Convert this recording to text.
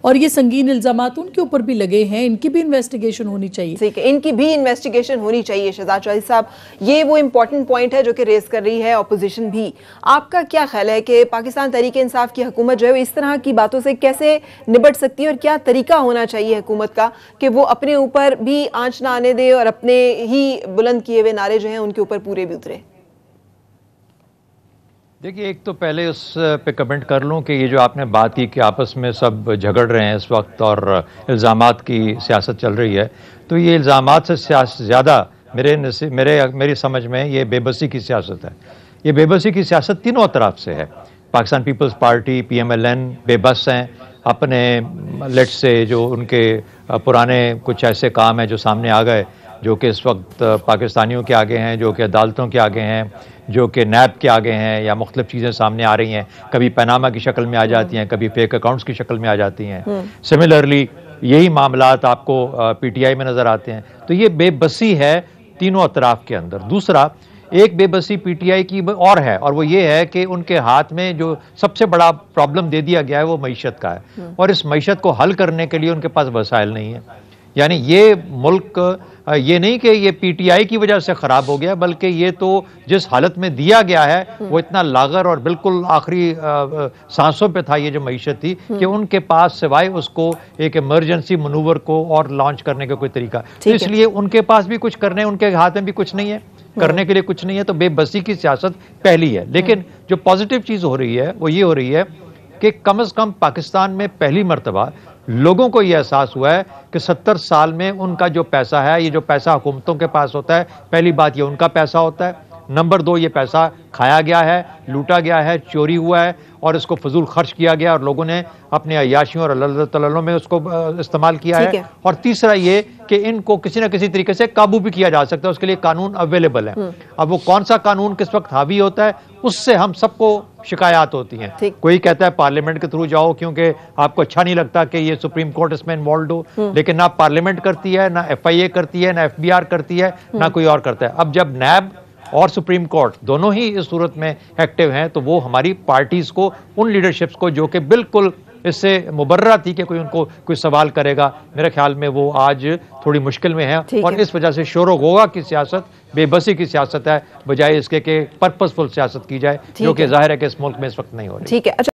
और ये संगीन इल्जामात उनके ऊपर भी लगे हैं, इनकी भी इन्वेस्टिगेशन होनी चाहिए। ठीक है, इनकी भी इन्वेस्टिगेशन होनी चाहिए। शहजाद चौधरी साहब, ये वो इंपॉर्टेंट पॉइंट है जो कि रेस कर रही है ऑपोजिशन भी। आपका क्या ख्याल है कि पाकिस्तान तहरीक इंसाफ की हुकूमत जो है इस तरह की बातों से कैसे निपट सकती है, और क्या तरीका होना चाहिए हुकूमत का कि वो अपने ऊपर भी आंच ना आने दे और अपने ही बुलंद किए हुए नारे जो हैं उनके ऊपर पूरे भी उतरे? देखिए, एक तो पहले उस पे कमेंट कर लूँ कि ये जो आपने बात की कि आपस में सब झगड़ रहे हैं इस वक्त और इल्ज़ामात की सियासत चल रही है, तो ये इल्ज़ामात से ज़्यादा मेरी समझ में ये बेबसी की सियासत है। ये बेबसी की सियासत तीनों तरफ से है। पाकिस्तान पीपल्स पार्टी, PMLN बेबस हैं अपने लेट से जो उनके पुराने कुछ ऐसे काम हैं जो सामने आ गए, जो कि इस वक्त पाकिस्तानियों के आगे हैं, जो कि अदालतों के आगे हैं, जो कि नैब के आगे हैं, या मुख्तलिफ चीज़ें सामने आ रही हैं, कभी पनामा की शक्ल में आ जाती हैं, कभी फेक अकाउंट्स की शक्ल में आ जाती हैं। सिमिलरली यही मामलात आपको PTI में नज़र आते हैं। तो ये बेबसी है तीनों अतराफ के अंदर। दूसरा, एक बेबसी PTI की और है, और वो ये है कि उनके हाथ में जो सबसे बड़ा प्रॉब्लम दे दिया गया है वो मईशत का है, और इस मईशत को हल करने के लिए उनके पास वसाइल नहीं है। यानी ये मुल्क ये नहीं कि ये PTI की वजह से ख़राब हो गया, बल्कि ये तो जिस हालत में दिया गया है वो इतना लागर और बिल्कुल आखिरी सांसों पे था ये जो मईशत थी, कि उनके पास सिवाय उसको एक इमरजेंसी मनूवर को और लॉन्च करने का कोई तरीका, तो इसलिए उनके पास भी कुछ करने, उनके हाथ में भी कुछ नहीं है, करने के लिए कुछ नहीं है। तो बेबसी की सियासत पहली है। लेकिन जो पॉजिटिव चीज़ हो रही है वो ये हो रही है कि कम से कम पाकिस्तान में पहली मर्तबा लोगों को यह एहसास हुआ है कि 70 साल में उनका जो पैसा है, ये जो पैसा हुकूमतों के पास होता है, पहली बात ये उनका पैसा होता है, नंबर 2 ये पैसा खाया गया है, लूटा गया है, चोरी हुआ है और इसको फजूल खर्च किया गया और लोगों ने अपने अय्याशियों और अल्लाह में उसको इस्तेमाल किया है। और तीसरा ये कि इनको किसी न किसी तरीके से काबू भी किया जा सकता है, उसके लिए कानून अवेलेबल है। अब वो कौन सा कानून किस वक्त हावी होता है उससे हम सबको शिकायत होती हैं। कोई कहता है पार्लियामेंट के थ्रू जाओ क्योंकि आपको अच्छा नहीं लगता कि ये सुप्रीम कोर्ट इसमें इन्वॉल्व हो, लेकिन ना पार्लियामेंट करती है, ना FIA करती है, ना FBR करती है, ना कोई और करता है। अब जब नैब और सुप्रीम कोर्ट दोनों ही इस सूरत में एक्टिव हैं, तो वो हमारी पार्टीज को, उन लीडरशिप्स को जो कि बिल्कुल इससे मुबर्रा थी कि कोई उनको कोई सवाल करेगा, मेरे ख्याल में वो आज थोड़ी मुश्किल में है। और इस वजह से शोरो गोगा की सियासत बेबसी की सियासत है, बजाय इसके कि पर्पसफुल सियासत की जाए, जो कि जाहिर है कि इस मुल्क में इस वक्त नहीं हो रही। ठीक है।